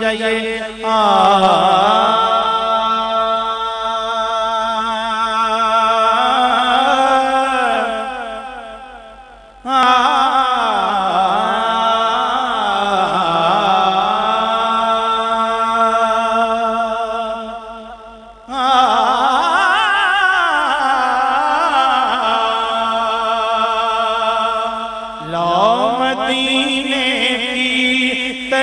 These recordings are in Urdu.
جائیے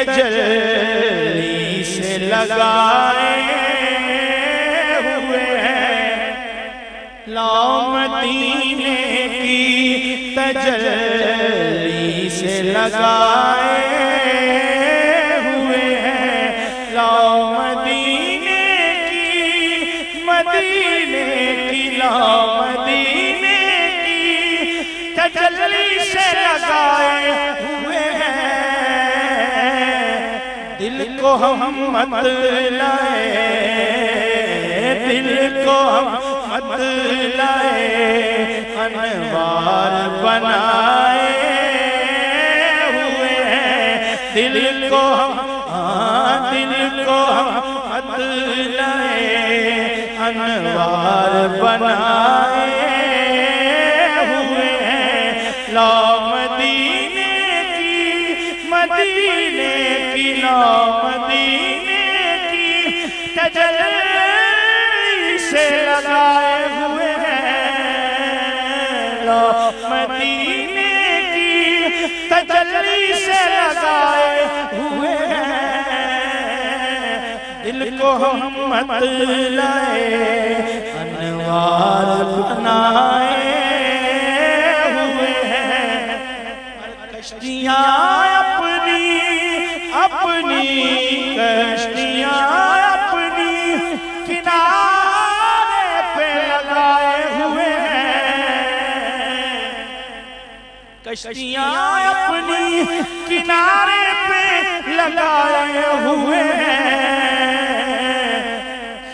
تجلی سے لگائے ہوئے ہیں، لاؤ مدینے کی تجلی سے لگائے ہوئے ہیں، لاؤ مدینے کی لاؤ مدینے کی تجلی سے لگائے ہوئے ہیں، دل کو ہم مت لائے، دل کو ہم مت لائے، انوار بنائے ہوئے ہیں، دل کو ہم مت لائے، انوار بنائے ہوئے ہیں، لاؤ لاؤ مدینے کی تجلی سے لگائے ہوئے ہیں، لاؤ مدینے کی تجلی سے لگائے ہوئے ہیں، دل کو ہم مت لائے، انوار بنائے ہوئے ہیں، کشتیاں اپنی کشتیاں اپنی کنارے پہ لگائے ہوئے ہیں، کشتیاں اپنی کنارے پہ لگائے ہوئے ہیں،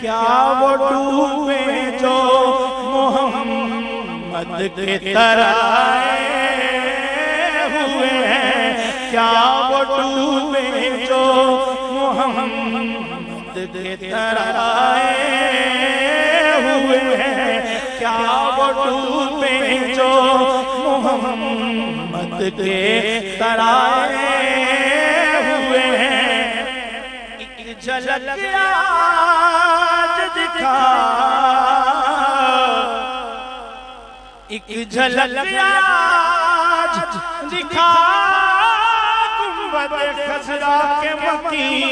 کیا وہ ڈوبے جو محمد کے ترائے ہوئے ہیں، کیا وہ ڈوبے جو محمد کے ترائے ہوئے ہیں، کیا وہ ڈوبے جو محمد کے ترائے ہوئے ہیں، ایک جھلک آج دکھا، ایک جھلک آج دکھا خضرا کے مکین،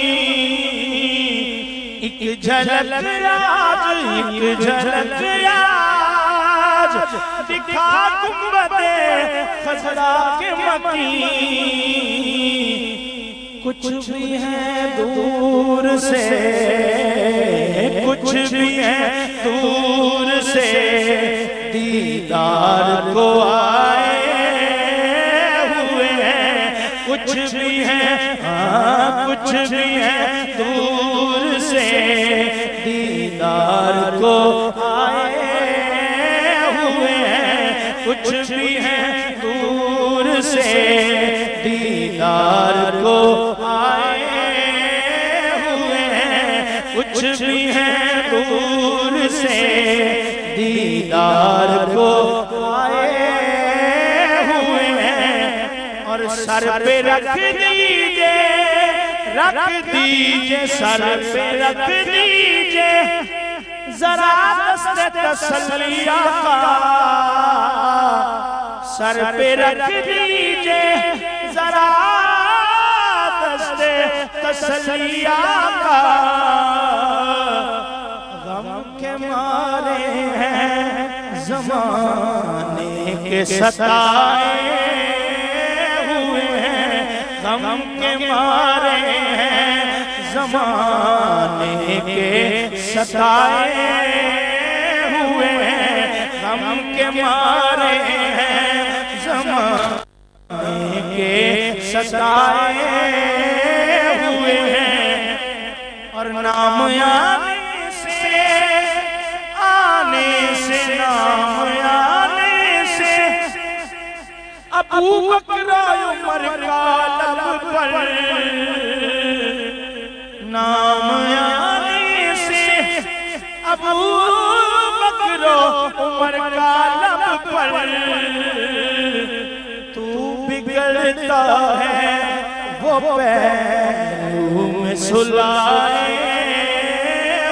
ایک جھلک آج دکھا گنبد خضرا کے مکین، کچھ بھی ہے دور سے، کچھ بھی ہے دور سے، دیدار کو آئے کچھ بھی ہے، کچھ بھی ہے دور سے، دیدار کو آئے ہوئے ہیں، کچھ بھی ہے دور سے، دیدار کو آئے ہوئے ہیں، کچھ بھی ہے دور سے، دیدار کو آئے ہوئے ہیں، اور سر پہ رکھ دیجئے، سر پہ رکھ دیجئے ذرا دست تسلی آقا، سر پہ رکھ دیجئے ذرا دست تسلی آقا، غم کے مارے ہیں زمانے کے ستائے ہوئے ہیں، غم کے مارے ہیں زمانے کے ستائے ہوئے ہیں، غم کے مارے ہیں زمانے کے ستائے ہوئے ہیں، اور نام نام آنے سے ابو بکر عمر کا لب پر نام آنے سے ابو بکر و عمر کا لب پر تو بگڑتا ہے وہ پہلو میں سلائے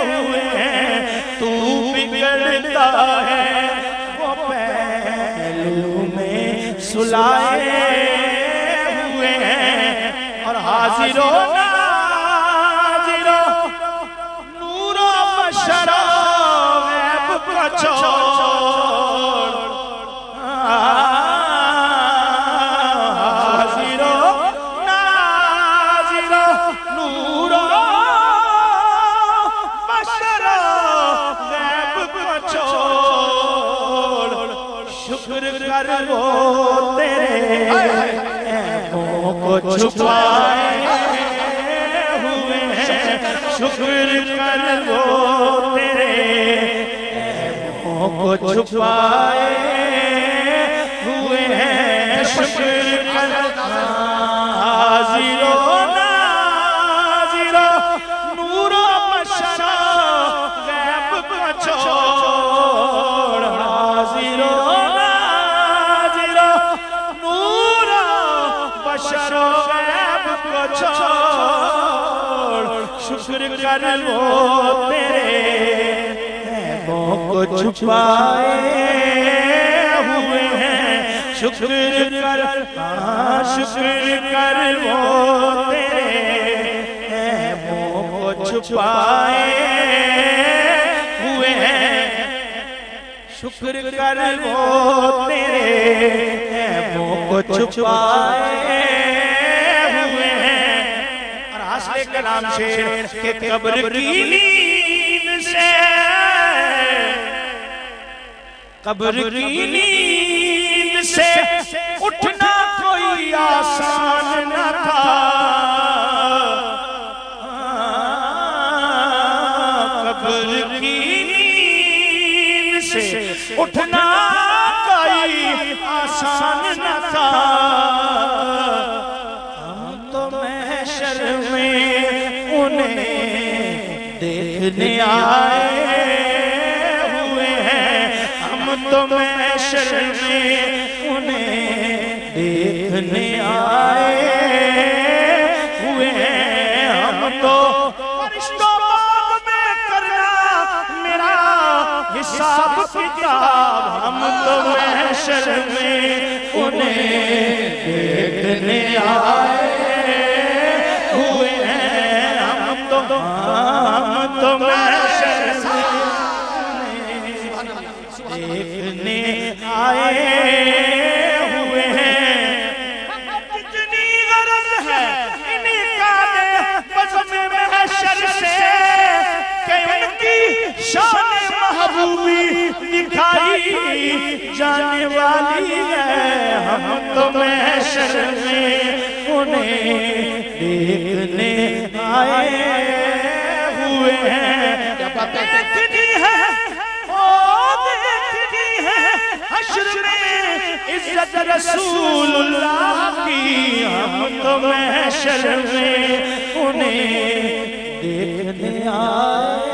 ہوئے ہیں تو بگڑتا ہے وہ پہلو میں سلائے ہوئے ہیں اور حاضر و ناظر و نور و بشر و غیب کا چھوڑ حاضر و ناظر و نور و بشر و غیب کا چھوڑ شکر کر وہ تیرے کو چھپائے ہوئے ہیں شکر کر وہ تیرے عیبوں کو چھپائے ہوئے ہیں شکر کر حاضر و ناظر و نور و بشر و غیب کا چھوڑ حاضر و ناظر و نور و بشر و غیب کو چھوڑ شکر کر وہ تیرے عیبوں کو چھپائے ہوئے ہیں شکر کر وہ تیرے عیبوں کو چھپائے ہوئے ہیں شکر کر وہ تیرے عیبوں کو چھپائے ہوئے ہیں اور حاصل کلام شیر کہ قبر کی نیند سے قبر کی نیند سے اٹھنا کوئی آسان نہ تھا قبر کی نیند سے اٹھنا کوئی آسان نہ تھا ہم تو محشر میں انہیں دیکھنے آئے ہوئے ہیں ہم تو محشر میں انہیں دیکھنے آئے ہوئے ہیں ہم تو فرشتوں میں کرنا میرا حساب کتاب ہم تو محشر میں انہیں دیکھنے آئے ہوئے ہیں ہم تو محشر دیکھنے آئے ہوئے ہیں کتنی غرض ہے انہیں بزم محشر سے کہ ان کی شان محبوبی دکھائی جانے والی ہے ہم تو محشر میں انہیں دیکھنے آئے ہوئے ہیں دیکھنی ہے حشر میں عزت رسول اللہ کی ہم تو محشر میں انہیں دیکھنے آئے